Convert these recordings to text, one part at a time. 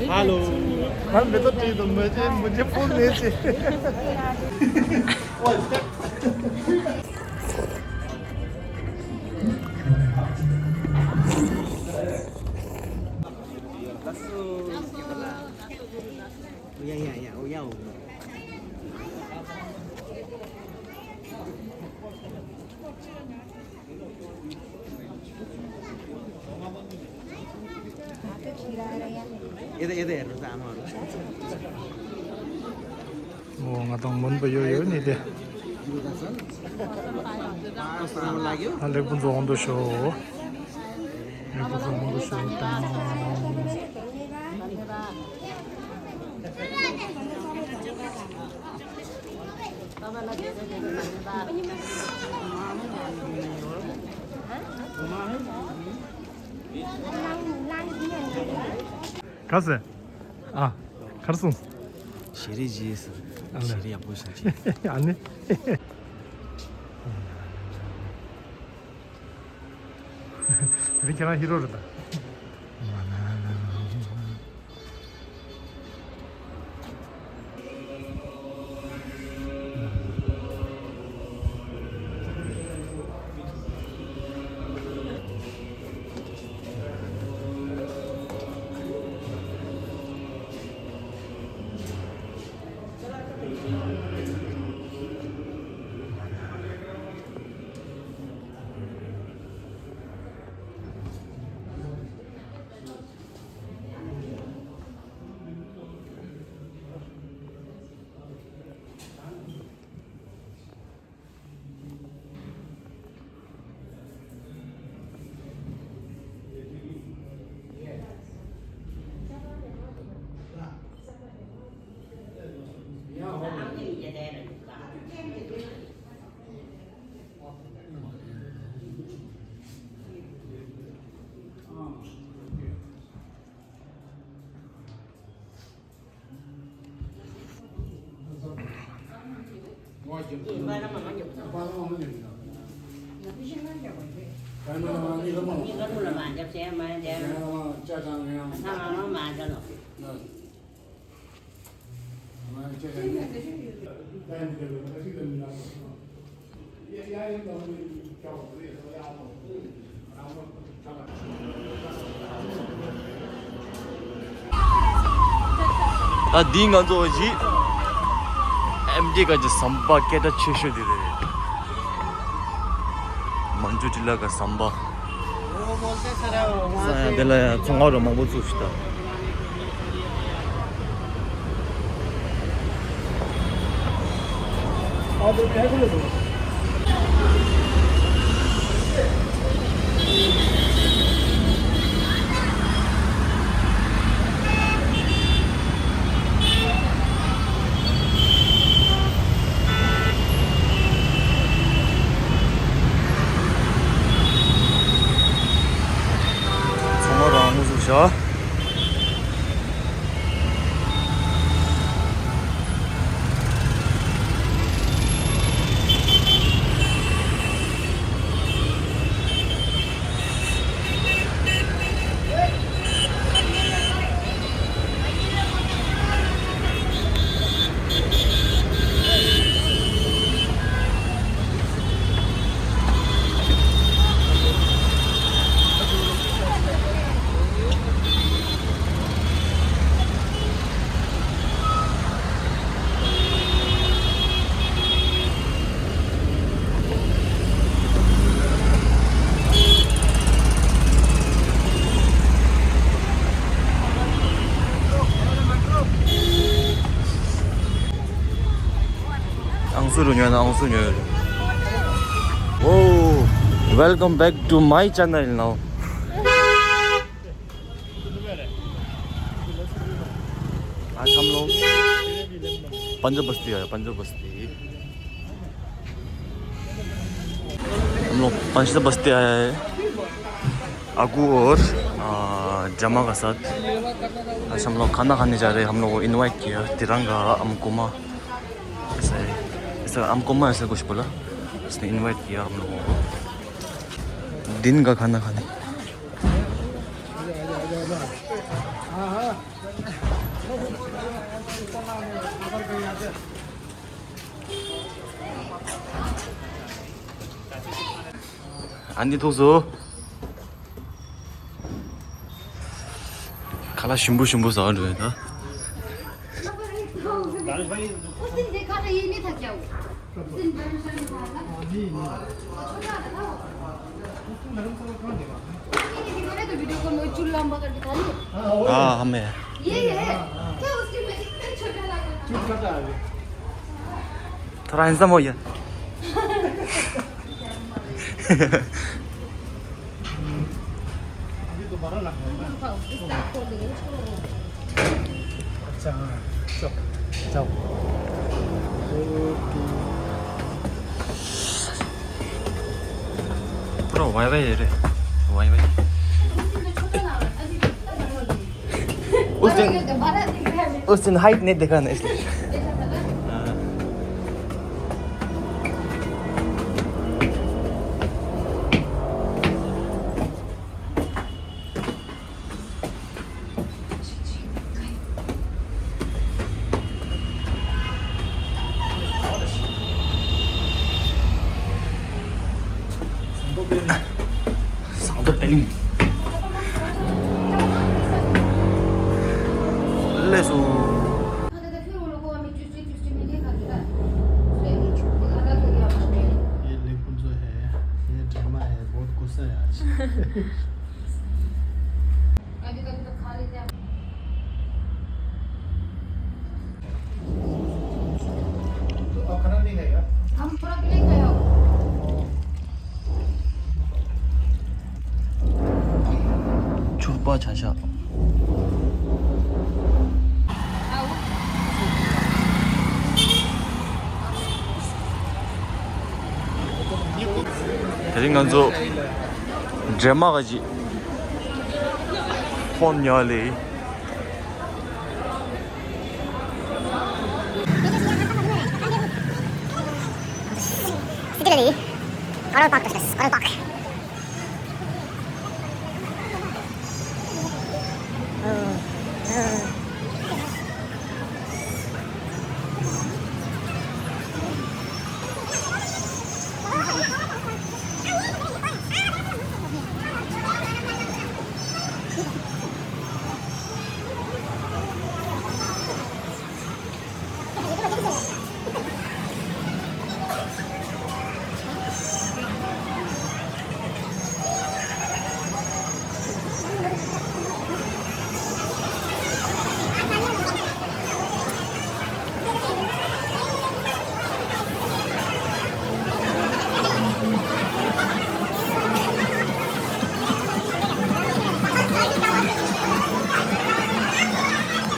Hello 난 믿었지 너 뭐지 문제 폰 내지 뭐 ngatong mun bayo yo ni de ale bun zo ondo sho ale bun zo ondo sho 가세 아 가르송 시리즈에서 시리 yapmışsınız. 안네 이렇게나 히로르다 이거 눌러봐. 접시에 많이 돼. 상황은 맞아. ning an zo ji MD का जो संबा के 다 최초 दिले मंजू जिला का Samba 자 내가 정화로 막 못 줍시다 아 그렇게 해보려고 자 Angsunyo. Whoa, welcome back to my channel now. आज हम लोग पंजाब बस्ती आए पंजाब बस्ती हम लोग पंजाब बस्ती आया है अगू और जमा का साथ आज हम लोग खाना खाने जा रहे हैं हम लोग को इनवाइट किया तिरंगा अमकुमा ऐसा अमकुमा ऐसा कुछ बोला उसने इनवाइट किया हम लोगों को दिन का खाना खाने 안디 도서 खाला शिम्बू शिम्बू सा रहा था उस दिन देखा था ये नहीं था क्या वो उस दिन दर्शन हुआ था मैंने तो वीडियो कॉल में चूल्हा लंबा करके था हाँ हमें ये है क्या उस दिन में इतना छोटा लगा था थोड़ा हैंडसम हो गया अच्छा चलो जाओ पूरा वाई वाई रे वाई वाई उस दिन हाइट नहीं देखा ना इसलिए 상도 빨리 레소 फिर वो लोगों हमें चुस्टी चुस्टी में देखा था अलग हो गया ये लेकिन जो है ये ड्रामा है बहुत गुस्सा है आज अभी तक तो खा लेते हैं तो खाना नहीं खाएगा हम थोड़ा भी नहीं खाया 주빠 자샤 대신간소 제마가지 폰열리 Particularly, Coral Parkです。Coral Park.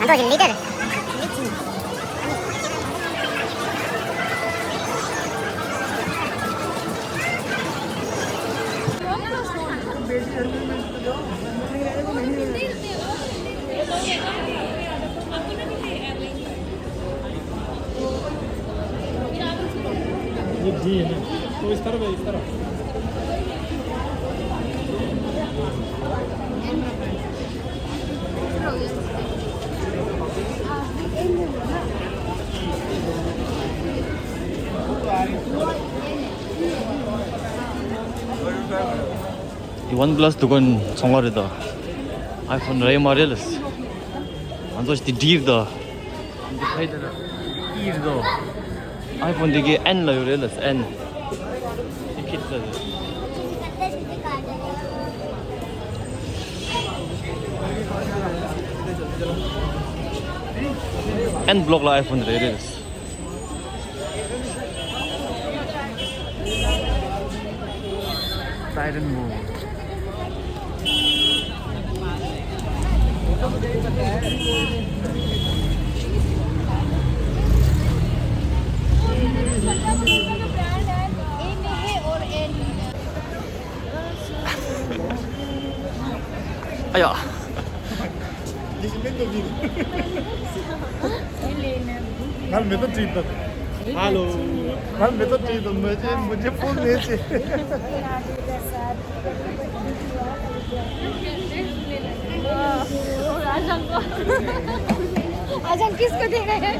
Anto leader. ये जी है ना तो इस तरफ है इस तरफ 이 원플러스 두건 정말이다 아이폰 레이 마리얼스 안소시 디르다 이르다 아이폰 되게 N 라요 레일스 N 이kit다 N 블록 라 아이폰 레일스 사이렌 무 아야 난 मैं तो जीता हेलो मैं तो जीता मुझे फोन नहीं चाहिए आज हम किसको दे रहे हैं?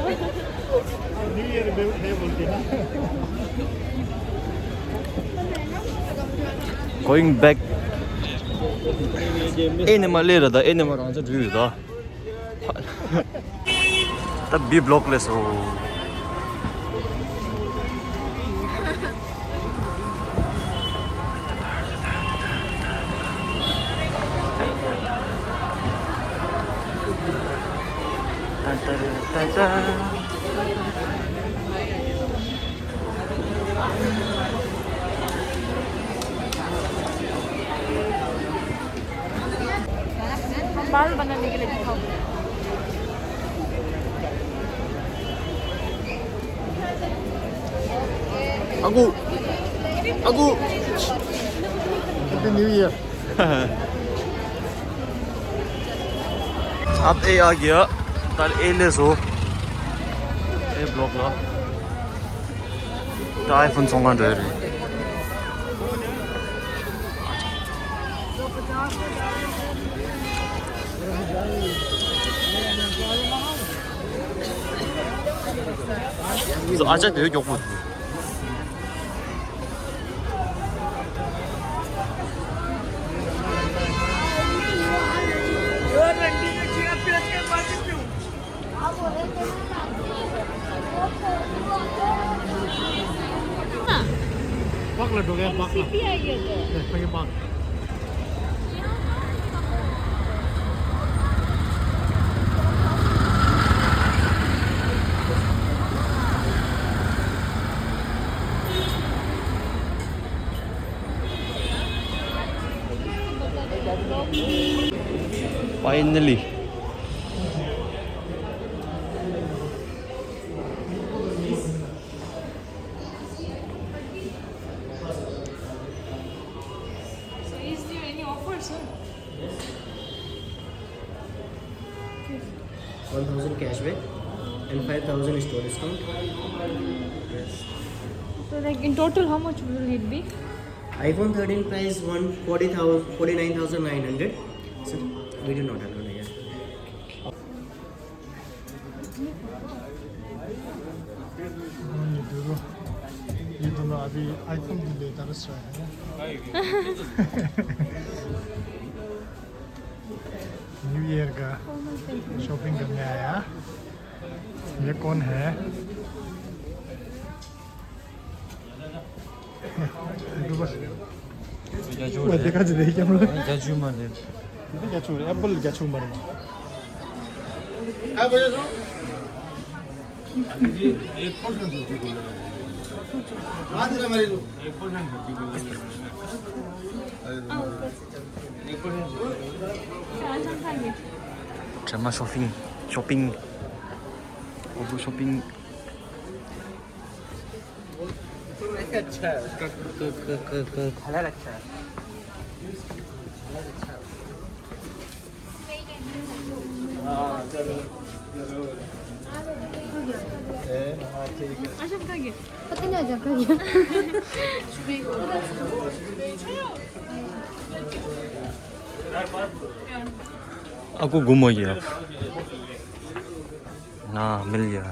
न्यू ईयर डे बोलते हैं ना. Going back. Animal later the animal on the view the. The B blockless oh. बाल बनाने के लिए दिखाओ. Agu. Happy New Year. अब ए आ गया तार ए ले सो ए ब्लॉक ला ता आईफोन सोंगा दे रे 그래서 아재 되게 겪고 Bak lah dong ya, bak lah. Pakai bak. Finally. So is there any offer, sir? 1000 cashback and 5000 store discount. So like in total, how much will it be? iPhone 13 price 49,900. So we do not allow here. ये दोनों अभी iPhone भी ले तरस रहे हैं. New year का shopping करने आया. ये कौन है? वो देखा जी देखिए हम लोग. 자주만 해. क्या छू रहे? एप्पल क्या छू मर. 정말 쇼핑 오브 쇼핑 कलर अच्छा है. पता नहीं आ जाता क्या? आपको गुम हो गया ना मिल गया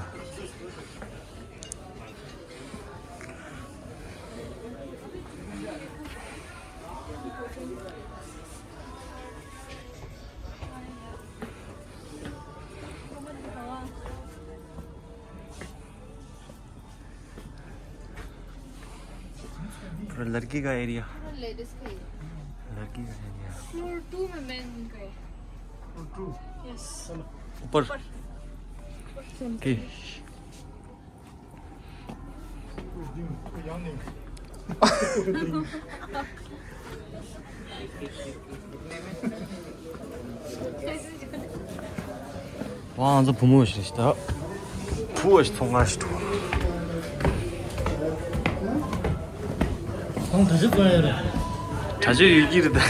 पूरा लड़की का एरिया लेडीज का लड़की का एरिया फ्लोर 2 में मेन का है. यस. ऊपर की 와 완전 부모시시다 부어시 통화시도 형 다시 꺼야 돼. 자주 일기르다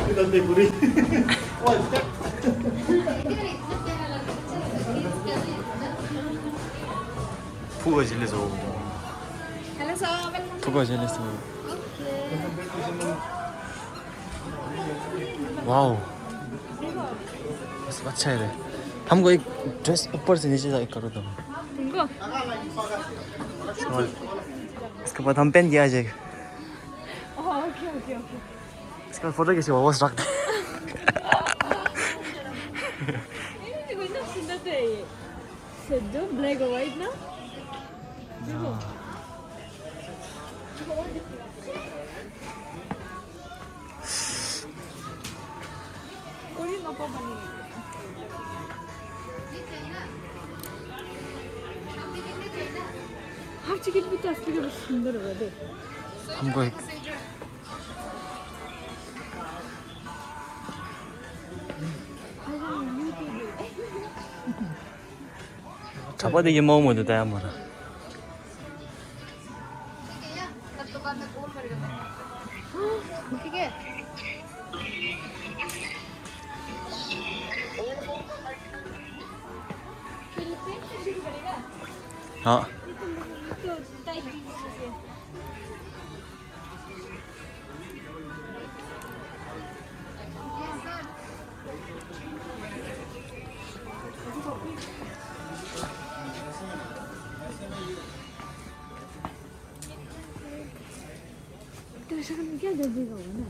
이런데 우리 부어질래서 हेलो सर, वेलकम. 부어질래서 와우 अच्छा है। हमको एक ड्रेस ऊपर से नीचे तक करो तुम। तुमको इसके बाद हम पहन के आ जाएगा। ओके ओके ओके इसके बाद फोटो किसी वापस रख दे। देखो इतना सुंदर है ये सज्जो ब्लैक और व्हाइट ना कोई ना पापा बनी हाफ टिकट भी तो असली में सुंदर होगा देख हमको एक 잡아야 되게 먹으면 돼 아무나. ठीक है हाँ तो ऐसा करने क्या जल्दी का होगा ना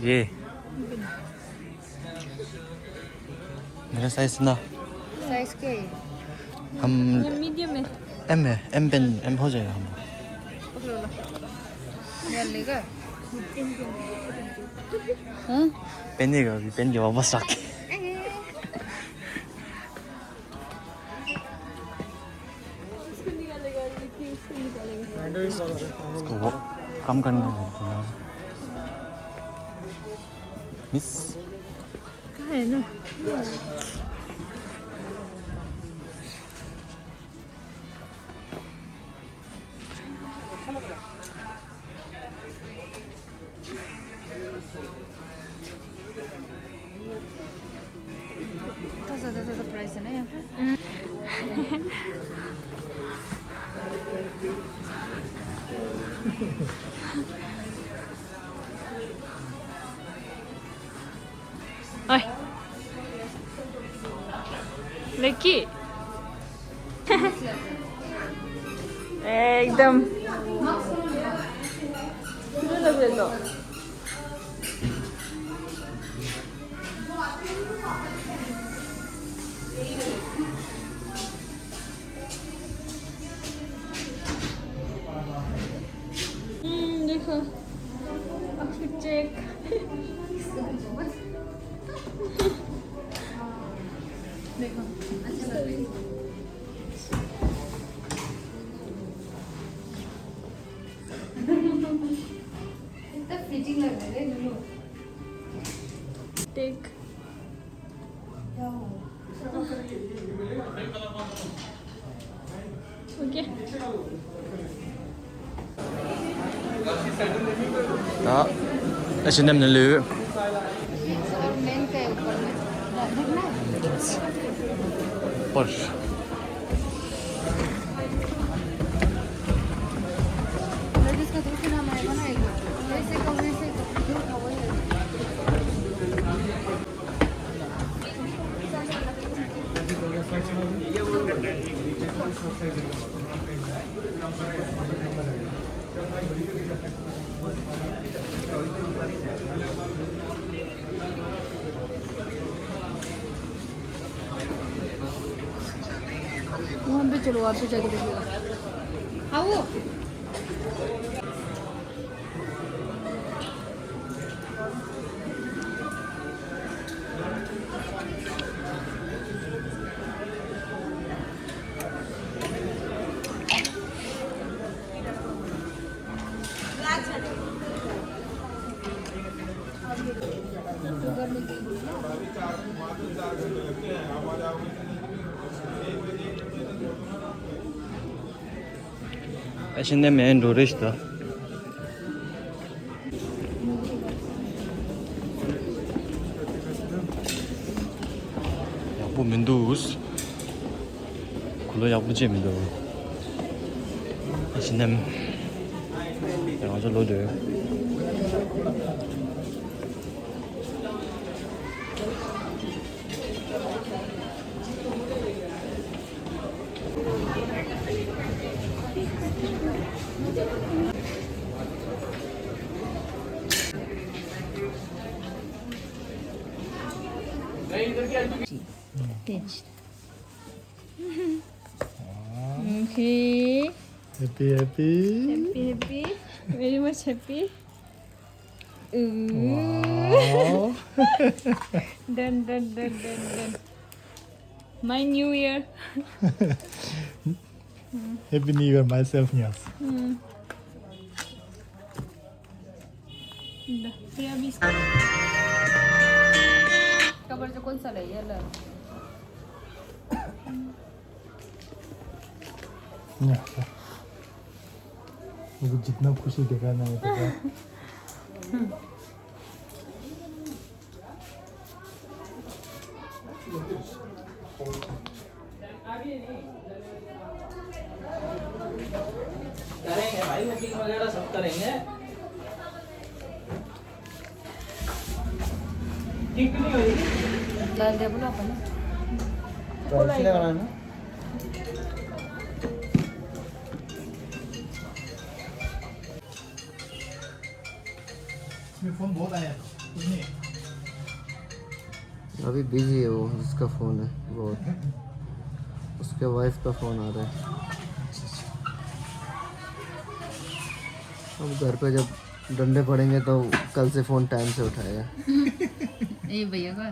ये मेरा साइज ना साइज क्या है हम ये मीडियम है एम है एम पेन एम हो जाएगा हम पकड़ो लो यार लेगा पेनेगा अभी पेन के वापस रख के इसको निकालेगा इसको निकालेगा इसको वो काम करना है मिस कहाँ है ना तो ज़्यादा प्राइस है ना यहाँ पे ओए लकी एकदम देखो आउटफिट चेक देखो अच्छा लग रहा है इतना फिटिंग लग रहा है दोनों take okay đó H&M là lứa और मेन का है ऊपर में देखना पर लेडीज का दूसरा नाम आएगा ना एक वैसे का जो था वही है वहाँ पे चलो वहाँ पे जाके देखिएगा हाँ वो H&M è Indorista वो मिंदूस 굴러 야부지 민도 신남 양아저 로드 Okay. Happy, happy. Happy. Very much happy. Wow. Done. My new year. Happy New Year myself, yes. प्रिया भी कवर जो कौन सा ले ये लो मुझे जितना खुशी दिखाना है तो करेंगे भाई, बुकिंग वगैरह सब करेंगे। ठीक नहीं होगी डाल दे बोलो अपन कैसे लगाना इसमें फोन बहुत आया नहीं अभी बिजी है वो, उसका फ़ोन है बहुत, उसके वाइफ का फ़ोन आ रहा है। अब घर पे जब डंडे पड़ेंगे तो कल से फ़ोन टाइम से उठाएगा। ये भैया का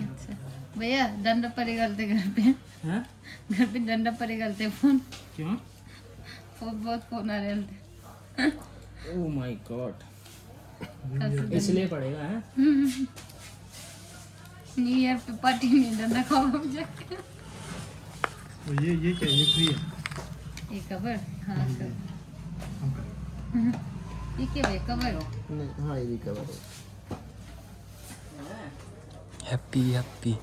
अच्छा भैया डंडा पड़े गलते घर पे घर पे डंडा पड़े गलते फोन क्यों? बहुत फोन आ रहे थे ओह माय गॉड, इसलिए पड़ेगा है। न्यू ईयर पे पार्टी में डंडा खाओ हम जाके तो ये क्या ये फ्री है ये कवर हाँ कवर ये क्या है कवर नहीं, हाँ ये कवर है। 해피 해피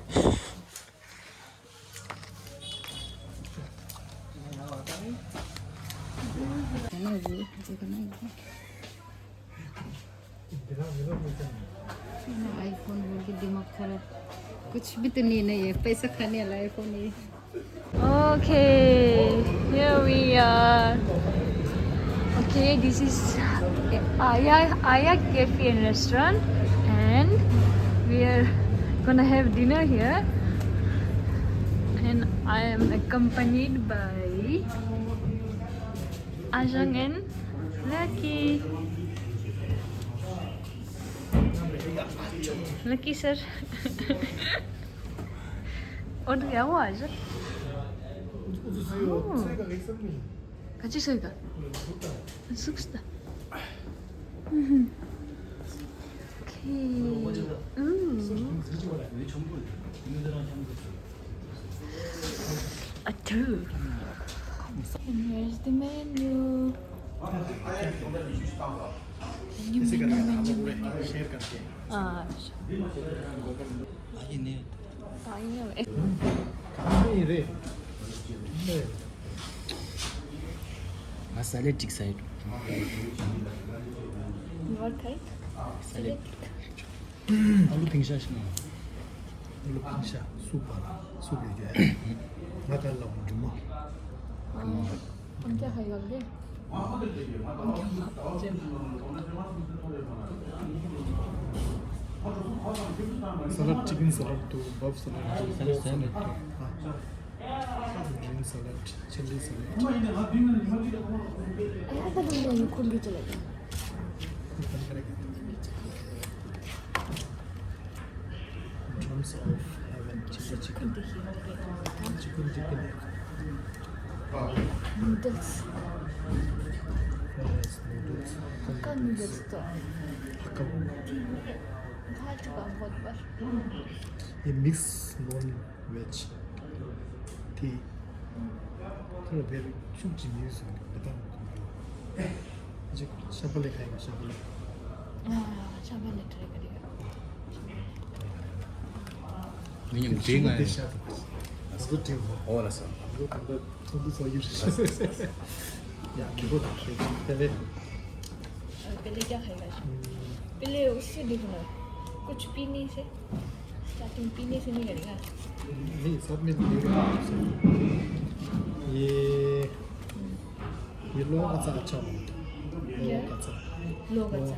आईफोन बोल के दिमाग खराब कुछ भी तो नहीं है पैसा खाने वाला आईफोन ये Okay, here we are. Okay, this is Aya Cafe and Restaurant, and we are gonna have dinner here. And I am accompanied by Ajang and Lucky. Lucky sir. और क्या हुआ आज? 같이 서이가. 숙스다. 오케이. 아투. And here's the menu. ऐसे करना है आप लोग share करके 아, 아니네 아니요. नहीं रे नहीं 살레 찍 사이드 뭘 타이? 살레 आलू पिंशा आलू पिंशा सूप वाला सूप लेके आया मैं कर लाऊं जुम्मा हम क्या खाएगा बे? सलाद चिकन सलाद तो बफ सलाद 살레 살레 green salad chilli salad 아까 전에 콜리 잖아요. drums of heaven chili chicken chicken 누들스. fries noodles 아까 누들스도. hakka भात का बहुत बार. ये मिक्स नॉन वेज थी थोड़ा देर चुप जिम्मेदारी से बताओ मुझे शपले खाएंगे शपले 아, 샤벨레 트라이 करेगा. 왜냐면 비행을 샤브 good thing. 알았어. Good for you. Yeah, good. पहले पहले क्या खाएगा? पहले उससे देखना, कुछ पीने से, स्टार्टिंग पीने से नहीं करेगा। नहीं सब में ये लोग अच्छा होता है। लोग अच्छा।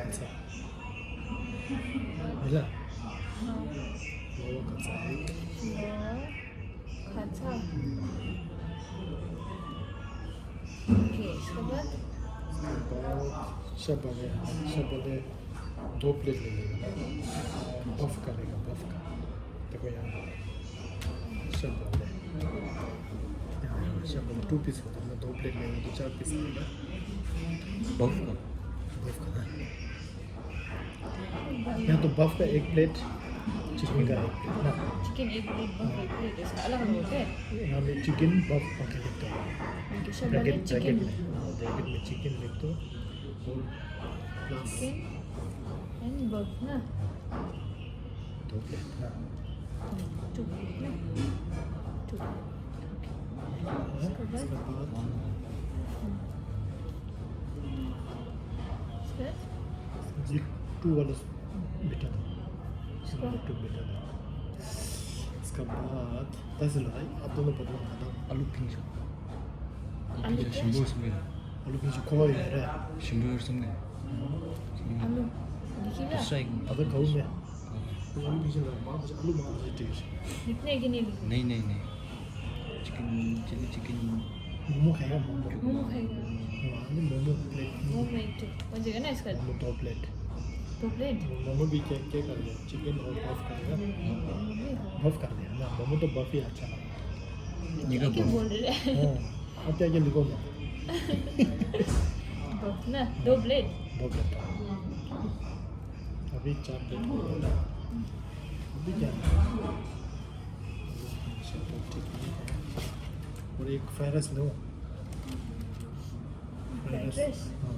अच्छा मिला लोग अच्छा खाचा। ओके, इसके बाद सब वाले 2 प्लेट ले लेगा बफ करेगा बफ का देखो यहाँ सब वाले सब वाले 2 पीस होता है 2 प्लेट लेंगे तो 4 पीस आएगा बफ बफ का ना यहाँ तो बफ का 1 प्लेट चिकन का 1 प्लेट ना चिकन एक प्लेट, बफ एक प्लेट, इसका अलग अलग होता है। यहाँ में चिकन बफ करके लिखते हो उनके सब वाले ब्रैकेट चिकन, में चिकन लिख दो और प्लस चिकन एंड बफ ना, 2 प्लेट ना 2 प्लेट ना, 2 प्लेट। इसके बाद इसके बाद ये 2 वाला बेटा था 2 बेटा था इसके बाद 10 लगाई अब दोनों पता था 알루 핑쇼. आलू 이게 신부 성네. आलू की जो खोला है रे 신부 성네. आलू दिखेगा? 비싸이. अगर खाऊं मैं आलू की जो मां मुझे आलू मां मुझे टेस्ट दिखने की नहीं दिखने? नहीं नहीं नहीं. Chicken chilli chicken. मोमो खाएगा मोमो मोमो खाएगा? वहाँ मोमो प्लेट मोमो एक तो बचेगा ना इसका? Momo 2 plate 2 plate? मोमो भी क्या क्या कर दिया चिकन और बफ करेगा बफ कर दिया ना मोमो तो बफ ही अच्छा लगा 이거 क्या 뭐? बोल रहे हैं? अब क्या क्या लिखो ना बफ ना 2 प्लेट? 2 प्लेट अभी 4 प्लेट हो गया अभी क्या और एक फ्राइड राइस लो फ्राइड राइस? हाँ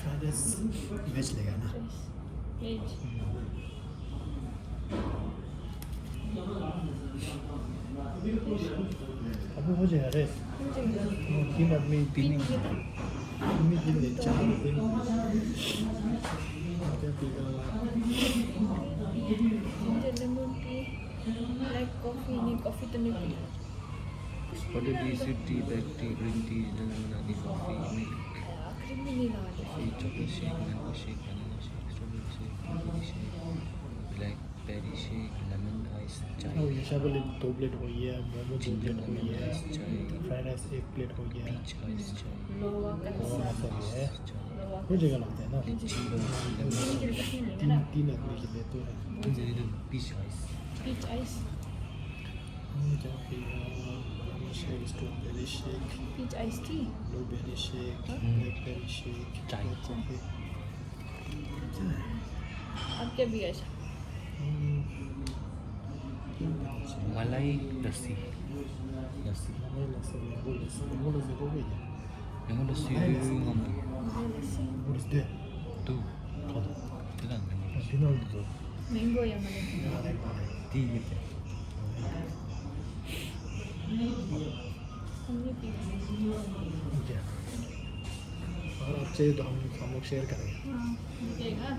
फ्राइड राइस वेज लेगा ना वेज। अब हो जाएगा रे 3 आदमी 3 दिन ले 4 दिन क्या पीगा ginger lemon tea, black coffee, नहीं कॉफी तो नहीं पी। Order the sweet tea, black tea, green tea, lemon, coffee, milk, आखिरी में नहीं लगा दे। chocolate shake, mango shake, banana shake, strawberry shake, blueberry shake, blackberry shake, lemon ice, chai, और ये सब वाले 2 प्लेट हो गया मोमो 2 ginger प्लेट हो lemon गया ice, chai, fried rice 1 plate हो गया peach ice, chai, लोवा का और मसाला है chai, हो जाएगा लगता है ना lychee lemon, चिकन कॉफी लेगा ना? 3 आदमी के लिए तो है peach ice. पीच आइस, क्या पीगा shake strawberry shake peach ice tea, blueberry shake blackberry shake चाय। कॉफी अब क्या भी ऐसा? मलाई लस्सी. लस्सी. मैंगो लस्सी हो गई मैंगो लस्सी मलाई लस्सी। ngomong. What is that? Tuh. Itu kan mango lassi. Dinner तो मैंगो या मतलब Tea gitu. हमने पी क्या और आप चाहिए तो हम लोग शेयर करेंगे हाँ देगा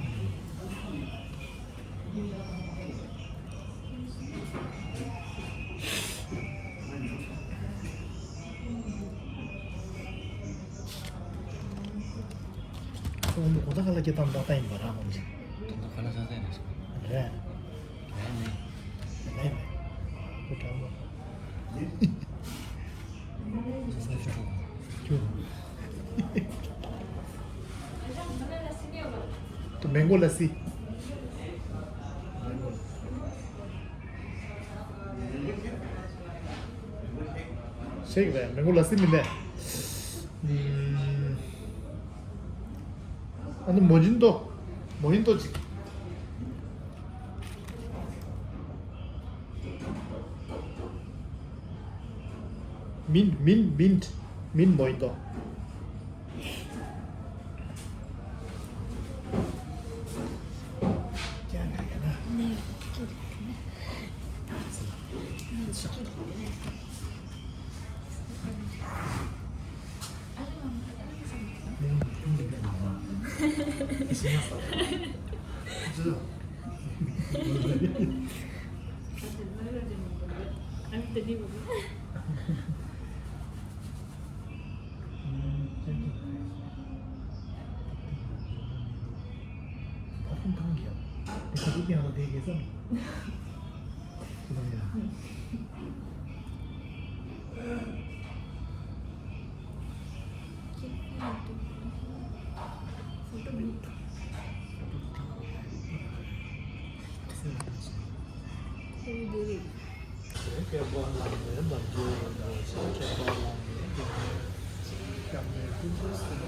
तो हम खुदा खाला kita data ini barang apa sih Tentu kalah saja ya. ada Kayaknya. lain udah mau क्यों तो मैंगो लस्सी शेक है मैंगो लस्सी मिलता है 아니 모힌도지 mint 모힌도 바쁜 관계야. 가족이 하나 되겠어. 그거야. Kaya buwan lang mo yan, mag-join daw siya. Kaya buwan lang mo yan. Kami gusto mo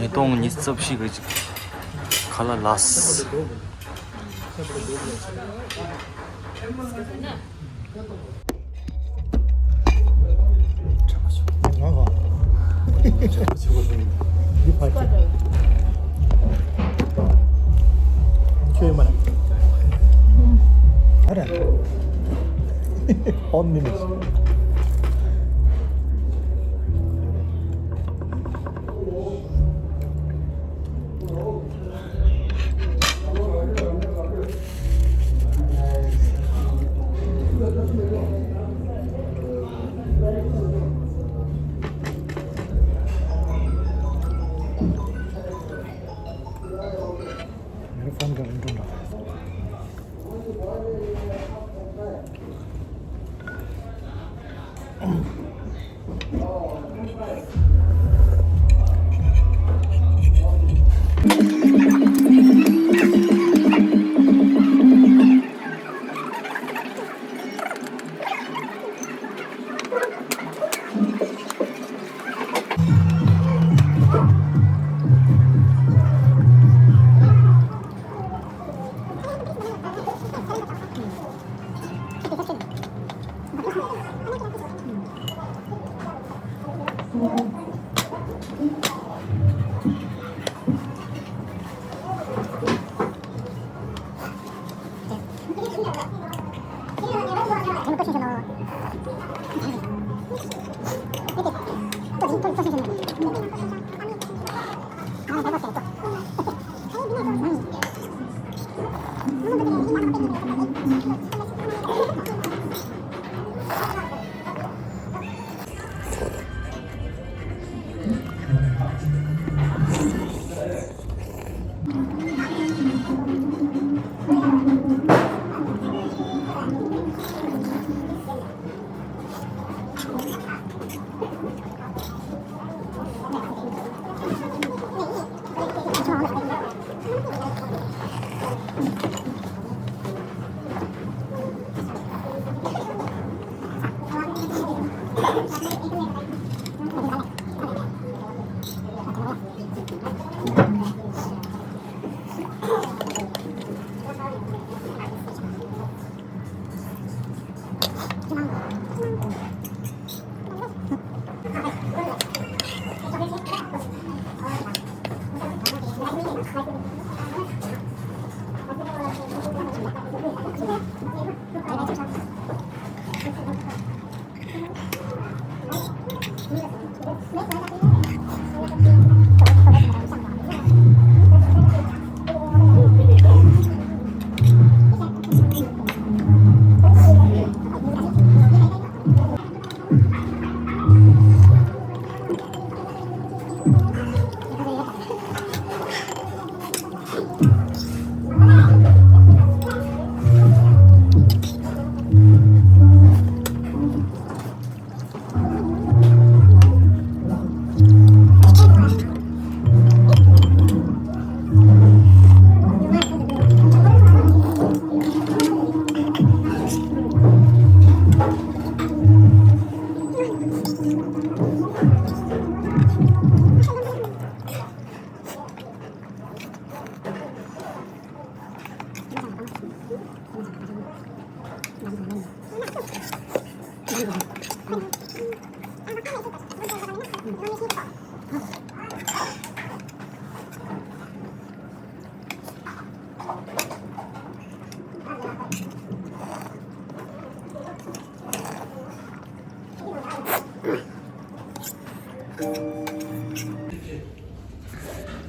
Itong 니스업식 칼라 라스. 나가. 이 파이팅. 최만. 알아. 언니는. Phone कर रहा हूँ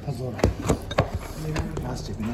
Hazır. Biraz çekme.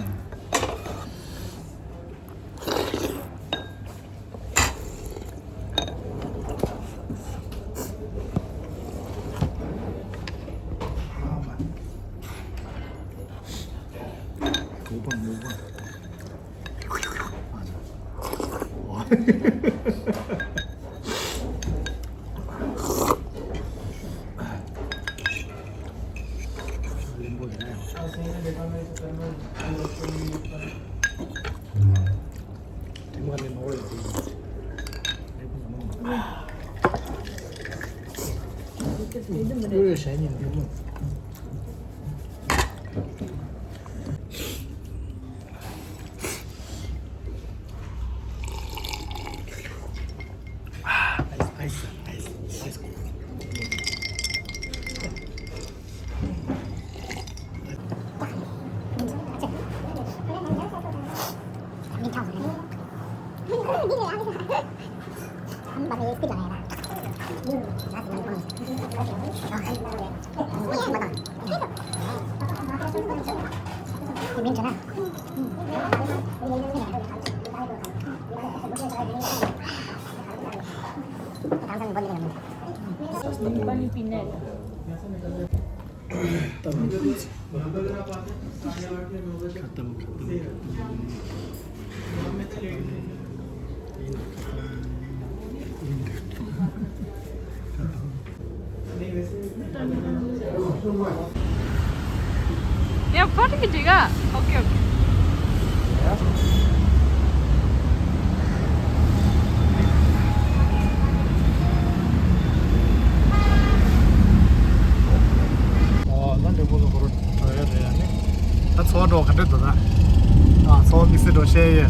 Böyle şey mi diyorum? यहाँ photo खींचेगा? Okay okay. 난데 보고 그러 줘야 돼 아니. 다 소도 간다 다. 아, 소 미스도 쉐예.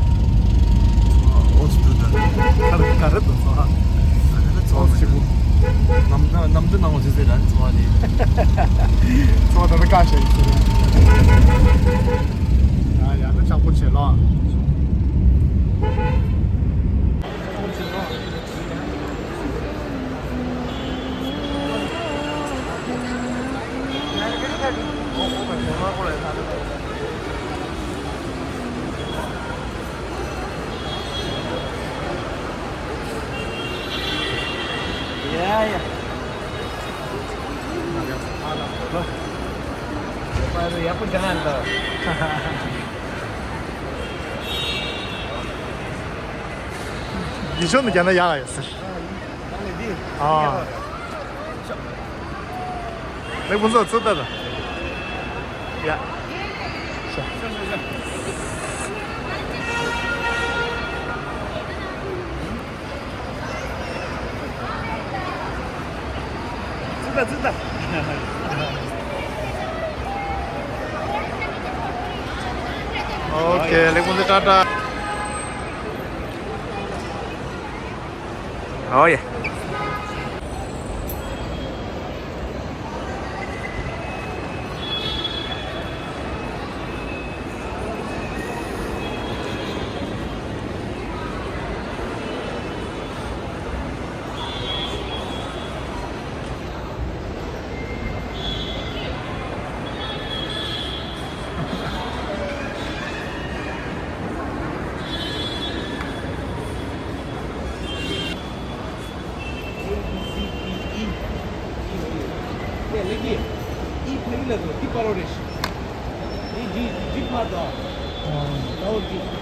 어스도 다. 가르도 소. 어스고. 남들 나무 주세요. 난 좋아하니. 소도 가셔 있어. 아, 야는 잡고 칠러. Ya pun jangan tuh. 이 정도 걔는 야가였어. 아. 내 문서 쓰다다. 야. 쓰다. 오케이, 레몬드 Tata. Oh yeah. lagi. Ini lagi. Di Bangladesh. Di Mata. Tahu di.